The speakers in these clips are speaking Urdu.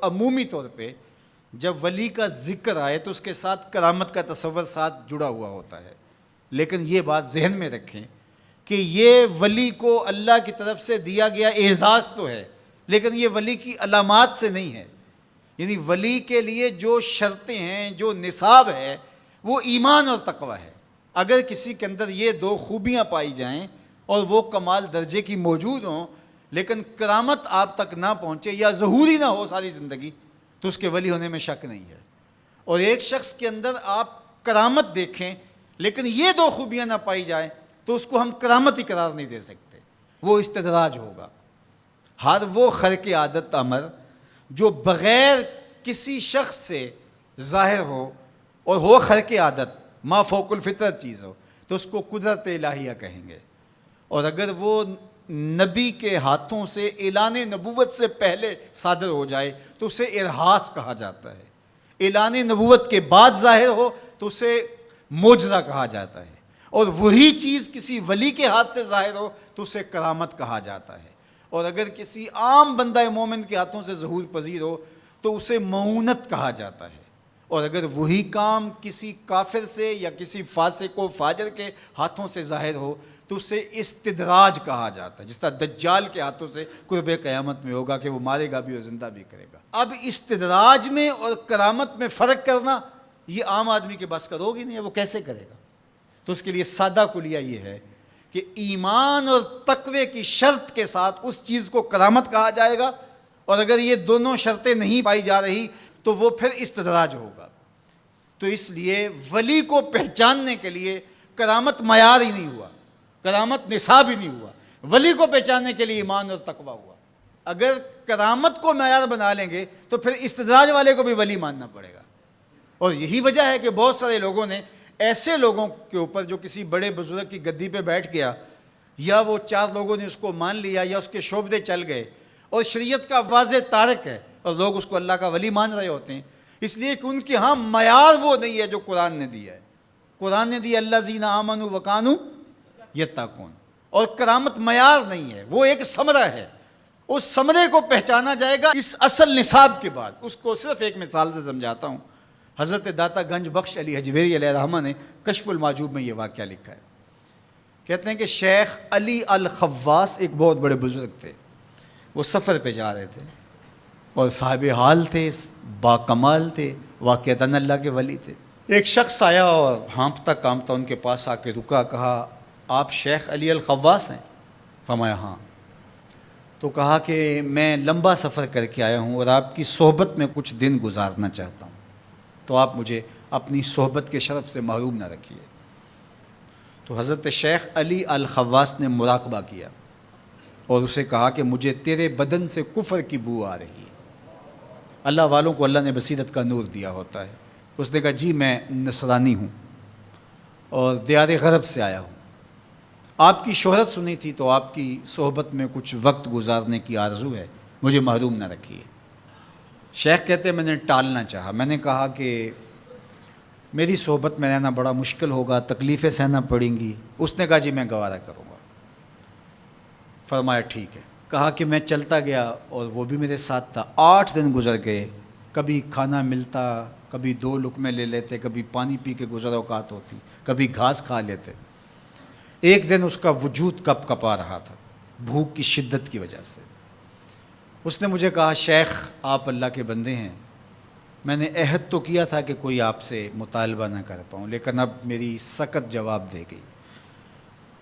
عمومی طور پہ جب ولی کا ذکر آئے تو اس کے ساتھ کرامت کا تصور ساتھ جڑا ہوا ہوتا ہے، لیکن یہ بات ذہن میں رکھیں کہ یہ ولی کو اللہ کی طرف سے دیا گیا اعزاز تو ہے، لیکن یہ ولی کی علامات سے نہیں ہے۔ یعنی ولی کے لیے جو شرطیں ہیں، جو نصاب ہے، وہ ایمان اور تقوی ہے۔ اگر کسی کے اندر یہ دو خوبیاں پائی جائیں اور وہ کمال درجے کی موجود ہوں، لیکن کرامت آپ تک نہ پہنچے یا ظہوری نہ ہو ساری زندگی، تو اس کے ولی ہونے میں شک نہیں ہے۔ اور ایک شخص کے اندر آپ کرامت دیکھیں لیکن یہ دو خوبیاں نہ پائی جائیں تو اس کو ہم کرامت ہی قرار نہیں دے سکتے، وہ استدراج ہوگا۔ ہر وہ خرق عادت امر جو بغیر کسی شخص سے ظاہر ہو اور ہو خرق عادت، ما فوق الفطرت چیز ہو، تو اس کو قدرت الہیہ کہیں گے۔ اور اگر وہ نبی کے ہاتھوں سے اعلان نبوت سے پہلے صادر ہو جائے تو اسے ارہاس کہا جاتا ہے۔ اعلان نبوت کے بعد ظاہر ہو تو اسے معجزہ کہا جاتا ہے، اور وہی چیز کسی ولی کے ہاتھ سے ظاہر ہو تو اسے کرامت کہا جاتا ہے۔ اور اگر کسی عام بندہ مومن کے ہاتھوں سے ظہور پذیر ہو تو اسے معونت کہا جاتا ہے۔ اور اگر وہی کام کسی کافر سے یا کسی فاسق و فاجر کے ہاتھوں سے ظاہر ہو تو اسے استدراج کہا جاتا ہے، جس طرح دجال کے ہاتھوں سے قرب قیامت میں ہوگا کہ وہ مارے گا بھی اور زندہ بھی کرے گا۔ اب استدراج میں اور کرامت میں فرق کرنا یہ عام آدمی کے بس کا روگ ہی نہیں ہے، وہ کیسے کرے گا؟ تو اس کے لیے سادہ کلیہ یہ ہے کہ ایمان اور تقوی کی شرط کے ساتھ اس چیز کو کرامت کہا جائے گا، اور اگر یہ دونوں شرطیں نہیں پائی جا رہی تو وہ پھر استدراج ہوگا۔ تو اس لیے ولی کو پہچاننے کے لیے کرامت معیار ہی نہیں ہوا، کرامت نصاب ہی نہیں ہوا، ولی کو پہچاننے کے لیے ایمان اور تقوی ہوا۔ اگر کرامت کو معیار بنا لیں گے تو پھر استدراج والے کو بھی ولی ماننا پڑے گا۔ اور یہی وجہ ہے کہ بہت سارے لوگوں نے ایسے لوگوں کے اوپر جو کسی بڑے بزرگ کی گدی پہ بیٹھ گیا، یا وہ چار لوگوں نے اس کو مان لیا یا اس کے شعبدے چل گئے اور شریعت کا واضح تارک ہے، اور لوگ اس کو اللہ کا ولی مان رہے ہوتے ہیں، اس لیے کہ ان کے ہاں معیار وہ نہیں ہے جو قرآن نے دیا ہے۔ قرآن نے دیا الذین آمنوا وکانوا یتقون، اور کرامت معیار نہیں ہے، وہ ایک ثمرہ ہے۔ اس ثمرے کو پہچانا جائے گا اس اصل نصاب کے بعد۔ اس کو صرف ایک مثال سے سمجھاتا ہوں۔ حضرت داتا گنج بخش علی حجویری علیہ الرحمہ نے کشف المعجوب میں یہ واقعہ لکھا ہے۔ کہتے ہیں کہ شیخ علی الخواص ایک بہت بڑے بزرگ تھے، وہ سفر پہ جا رہے تھے اور صاحب حال تھے، باکمال تھے، واقعتاً اللہ کے ولی تھے۔ ایک شخص آیا اور ہانپتا کانپتا ان کے پاس آ کے رکا، کہا آپ شیخ علی الخواص ہیں؟ فرمایا ہاں۔ تو کہا کہ میں لمبا سفر کر کے آیا ہوں اور آپ کی صحبت میں کچھ دن گزارنا چاہتا ہوں، تو آپ مجھے اپنی صحبت کے شرف سے محروم نہ رکھیے۔ تو حضرت شیخ علی الخواص نے مراقبہ کیا اور اسے کہا کہ مجھے تیرے بدن سے کفر کی بو آ رہی ہے۔ اللہ والوں کو اللہ نے بصیرت کا نور دیا ہوتا ہے۔ اس نے کہا جی میں نصرانی ہوں اور دیار غرب سے آیا ہوں، آپ کی شہرت سنی تھی تو آپ کی صحبت میں کچھ وقت گزارنے کی آرزو ہے، مجھے محروم نہ رکھیے۔ شیخ کہتے ہیں میں نے ٹالنا چاہا، میں نے کہا کہ میری صحبت میں رہنا بڑا مشکل ہوگا، تکلیفیں سہنا پڑیں گی۔ اس نے کہا جی میں گوارہ کروں گا۔ فرمایا ٹھیک ہے۔ کہا کہ میں چلتا گیا اور وہ بھی میرے ساتھ تھا۔ 8 دن گزر گئے، کبھی کھانا ملتا، کبھی 2 لقمے لے لیتے، کبھی پانی پی کے گزر اوقات ہوتی، کبھی گھاس کھا لیتے۔ ایک دن اس کا وجود کپ کپا رہا تھا بھوک کی شدت کی وجہ سے۔ اس نے مجھے کہا شیخ آپ اللہ کے بندے ہیں، میں نے عہد تو کیا تھا کہ کوئی آپ سے مطالبہ نہ کر پاؤں، لیکن اب میری سخت جواب دے گئی۔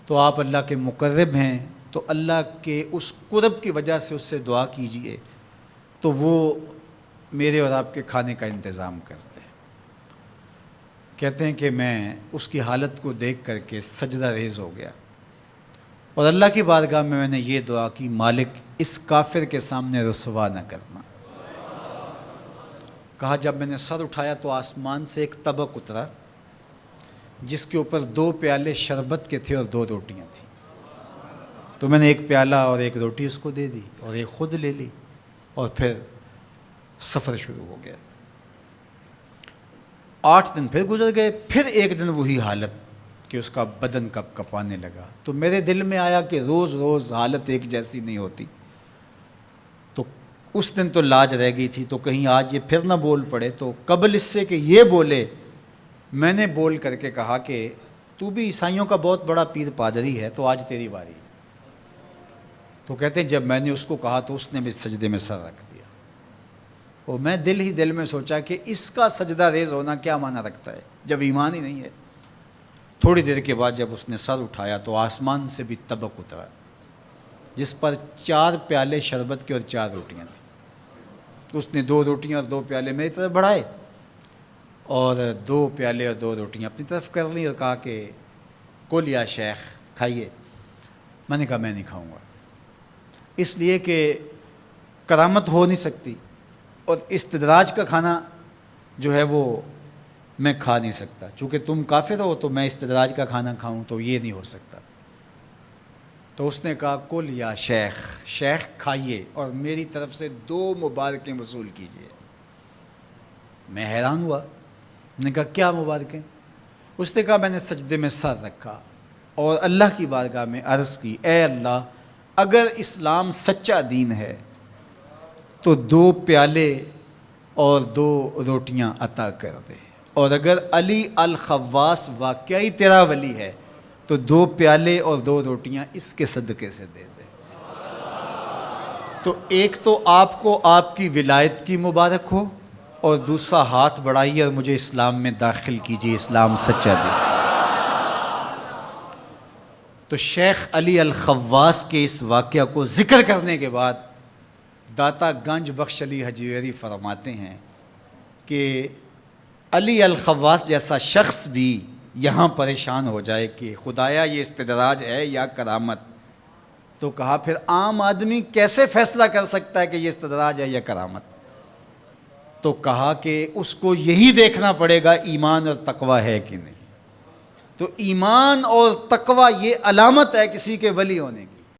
تو آپ اللہ کے مقرب ہیں، تو اللہ کے اس قرب کی وجہ سے اس سے دعا کیجئے تو وہ میرے اور آپ کے کھانے کا انتظام کر دے۔ کہتے ہیں کہ میں اس کی حالت کو دیکھ کر کے سجدہ ریز ہو گیا اور اللہ کی بارگاہ میں نے یہ دعا کی مالک اس کافر کے سامنے رسوا نہ کرنا۔ کہا جب میں نے سر اٹھایا تو آسمان سے ایک طبق اترا جس کے اوپر 2 پیالے شربت کے تھے اور 2 روٹیاں تھیں۔ تو میں نے ایک پیالہ اور ایک روٹی اس کو دے دی اور ایک خود لے لی اور پھر سفر شروع ہو گیا۔ 8 دن پھر گزر گئے، پھر ایک دن وہی حالت کہ اس کا بدن کپ کپانے لگا۔ تو میرے دل میں آیا کہ روز روز حالت ایک جیسی نہیں ہوتی، تو اس دن تو لاج رہ گئی تھی، تو کہیں آج یہ پھر نہ بول پڑے، تو قبل اس سے کہ یہ بولے میں نے بول کر کے کہا کہ تو بھی عیسائیوں کا بہت بڑا پیر پادری ہے، تو آج تیری باری ہے۔ تو کہتے ہیں جب میں نے اس کو کہا تو اس نے بھی سجدے میں سر رکھ دیا، اور میں دل ہی دل میں سوچا کہ اس کا سجدہ ریز ہونا کیا معنی رکھتا ہے جب ایمان ہی نہیں ہے۔ تھوڑی دیر کے بعد جب اس نے سر اٹھایا تو آسمان سے بھی طبق اترا، جس پر 4 پیالے شربت کے اور 4 روٹیاں تھیں۔ اس نے 2 روٹیاں اور 2 پیالے میری طرف بڑھائے، اور 2 پیالے اور 2 روٹیاں اپنی طرف کر لیں، اور کہا کہ کل یا شیخ کھائیے۔ میں نے کہا میں نہیں کھاؤں گا، اس لیے کہ کرامت ہو نہیں سکتی، اور استدراج کا کھانا جو ہے وہ میں کھا نہیں سکتا، چونکہ تم کافر ہو تو میں استدراج کا کھانا کھاؤں تو یہ نہیں ہو سکتا۔ تو اس نے کہا کل یا شیخ، شیخ کھائیے اور میری طرف سے 2 مبارکیں وصول کیجیے۔ میں حیران ہوا، نے کہا کیا مبارکیں؟ اس نے کہا میں نے سجدے میں سر رکھا اور اللہ کی بارگاہ میں عرض کی، اے اللہ اگر اسلام سچا دین ہے تو 2 پیالے اور 2 روٹیاں عطا کر دے، اور اگر علی الخواص واقعی تیرا ولی ہے تو 2 پیالے اور 2 روٹیاں اس کے صدقے سے دے دے۔ تو ایک تو آپ کو آپ کی ولایت کی مبارک ہو، اور دوسرا ہاتھ بڑھائیے اور مجھے اسلام میں داخل کیجیے، اسلام سچا دین۔ تو شیخ علی الخواص کے اس واقعہ کو ذکر کرنے کے بعد داتا گنج بخش علی حجویری فرماتے ہیں کہ علی الخواص جیسا شخص بھی یہاں پریشان ہو جائے کہ خدایا یہ استدراج ہے یا کرامت، تو کہا پھر عام آدمی کیسے فیصلہ کر سکتا ہے کہ یہ استدراج ہے یا کرامت؟ تو کہا کہ اس کو یہی دیکھنا پڑے گا ایمان اور تقوی ہے کہ نہیں۔ تو ایمان اور تقوی یہ علامت ہے کسی کے ولی ہونے کی۔